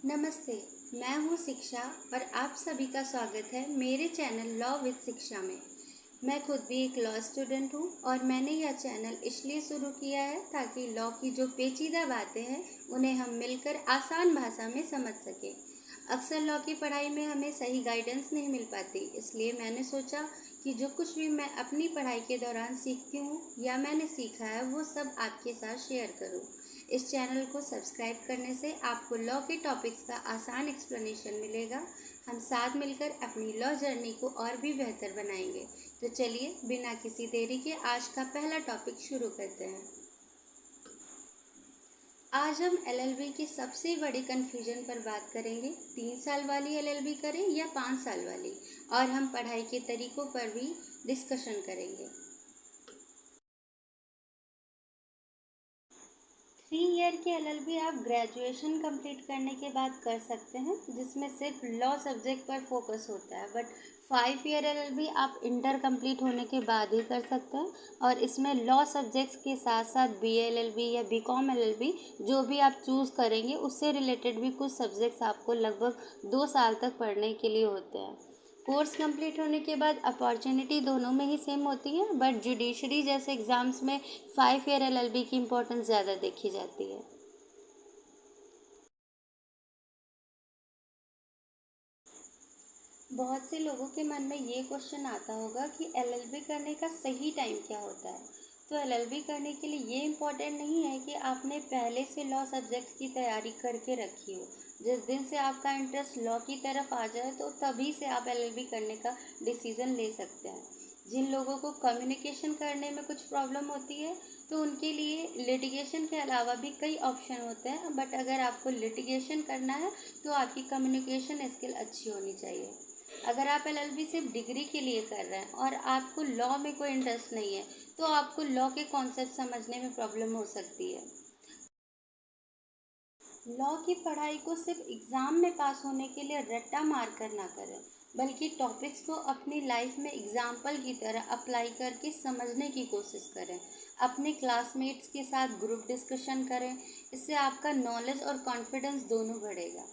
नमस्ते, मैं हूँ शिक्षा और आप सभी का स्वागत है मेरे चैनल लॉ विद शिक्षा में। मैं खुद भी एक लॉ स्टूडेंट हूँ और मैंने यह चैनल इसलिए शुरू किया है ताकि लॉ की जो पेचीदा बातें हैं उन्हें हम मिलकर आसान भाषा में समझ सकें। अक्सर लॉ की पढ़ाई में हमें सही गाइडेंस नहीं मिल पाती, इसलिए मैंने सोचा कि जो कुछ भी मैं अपनी पढ़ाई के दौरान सीखती हूँ या मैंने सीखा है वो सब आपके साथ शेयर करूँ। इस चैनल को सब्सक्राइब करने से आपको लॉ के टॉपिक्स का आसान एक्सप्लेनेशन मिलेगा। हम साथ मिलकर अपनी लॉ जर्नी को और भी बेहतर बनाएंगे। तो चलिए बिना किसी देरी के आज का पहला टॉपिक शुरू करते हैं। आज हम एलएलबी की सबसे बड़ी कन्फ्यूजन पर बात करेंगे। 3 साल वाली एलएलबी करें या 5 साल वाली, और हम पढ़ाई के तरीकों पर भी डिस्कशन करेंगे। 3 ईयर की एलएलबी आप ग्रेजुएशन कंप्लीट करने के बाद कर सकते हैं, जिसमें सिर्फ लॉ सब्जेक्ट पर फोकस होता है। बट 5 ईयर एलएलबी आप इंटर कंप्लीट होने के बाद ही कर सकते हैं, और इसमें लॉ सब्जेक्ट्स के साथ साथ बीए एलएलबी या बीकॉम एलएलबी जो भी आप चूज़ करेंगे उससे रिलेटेड भी कुछ सब्जेक्ट्स आपको लगभग 2 साल तक पढ़ने के लिए होते हैं। कोर्स कंप्लीट होने के बाद अपॉर्चुनिटी दोनों में ही सेम होती है, बट जुडिशरी जैसे एग्ज़ाम्स में 5 ईयर एलएलबी की इम्पोर्टेंस ज़्यादा देखी जाती है। बहुत से लोगों के मन में ये क्वेश्चन आता होगा कि एलएलबी करने का सही टाइम क्या होता है। तो एलएलबी करने के लिए ये इम्पोर्टेंट नहीं है कि आपने पहले से लॉ सब्जेक्ट्स की तैयारी करके रखी हो। जिस दिन से आपका इंटरेस्ट लॉ की तरफ आ जाए तो तभी से आप एलएलबी करने का डिसीज़न ले सकते हैं। जिन लोगों को कम्युनिकेशन करने में कुछ प्रॉब्लम होती है तो उनके लिए लिटिगेशन के अलावा भी कई ऑप्शन होते हैं, बट अगर आपको लिटिगेशन करना है तो आपकी कम्युनिकेशन स्किल अच्छी होनी चाहिए। अगर आप एलएलबी सिर्फ डिग्री के लिए कर रहे हैं और आपको लॉ में कोई इंटरेस्ट नहीं है तो आपको लॉ के कॉन्सेप्ट समझने में प्रॉब्लम हो सकती है। लॉ की पढ़ाई को सिर्फ एग्ज़ाम में पास होने के लिए रट्टा मार कर ना करें, बल्कि टॉपिक्स को अपनी लाइफ में एग्जाम्पल की तरह अप्लाई करके समझने की कोशिश करें। अपने क्लासमेट्स के साथ ग्रुप डिस्कशन करें, इससे आपका नॉलेज और कॉन्फिडेंस दोनों बढ़ेगा।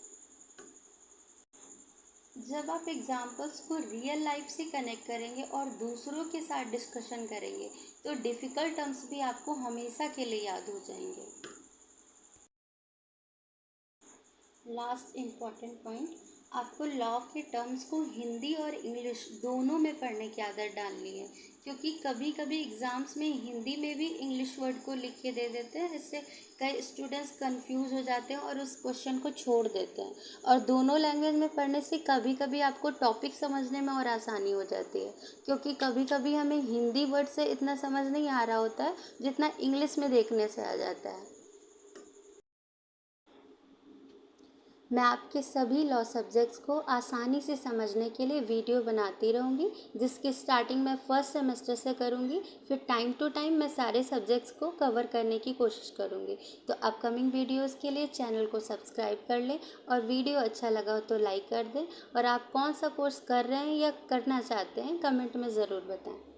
जब आप एग्जाम्पल्स को रियल लाइफ से कनेक्ट करेंगे और दूसरों के साथ डिस्कशन करेंगे तो डिफ़िकल्ट टर्म्स भी आपको हमेशा के लिए याद हो जाएंगे। लास्ट इम्पॉर्टेंट पॉइंट, आपको लॉ के टर्म्स को हिंदी और इंग्लिश दोनों में पढ़ने की आदत डालनी है, क्योंकि कभी कभी एग्ज़ाम्स में हिंदी में भी इंग्लिश वर्ड को लिख के दे देते हैं, इससे कई स्टूडेंट्स कंफ्यूज हो जाते हैं और उस क्वेश्चन को छोड़ देते हैं। और दोनों लैंग्वेज में पढ़ने से कभी कभी आपको टॉपिक समझने में और आसानी हो जाती है, क्योंकि कभी कभी हमें हिंदी वर्ड से इतना समझ नहीं आ रहा होता है जितना इंग्लिश में देखने से आ जाता है। मैं आपके सभी लॉ सब्जेक्ट्स को आसानी से समझने के लिए वीडियो बनाती रहूँगी, जिसकी स्टार्टिंग मैं फर्स्ट सेमेस्टर से करूँगी। फिर टाइम टू टाइम मैं सारे सब्जेक्ट्स को कवर करने की कोशिश करूँगी। तो अपकमिंग वीडियोस के लिए चैनल को सब्सक्राइब कर लें, और वीडियो अच्छा लगा हो तो लाइक कर दें। और आप कौन सा कोर्स कर रहे हैं या करना चाहते हैं कमेंट में ज़रूर बताएं।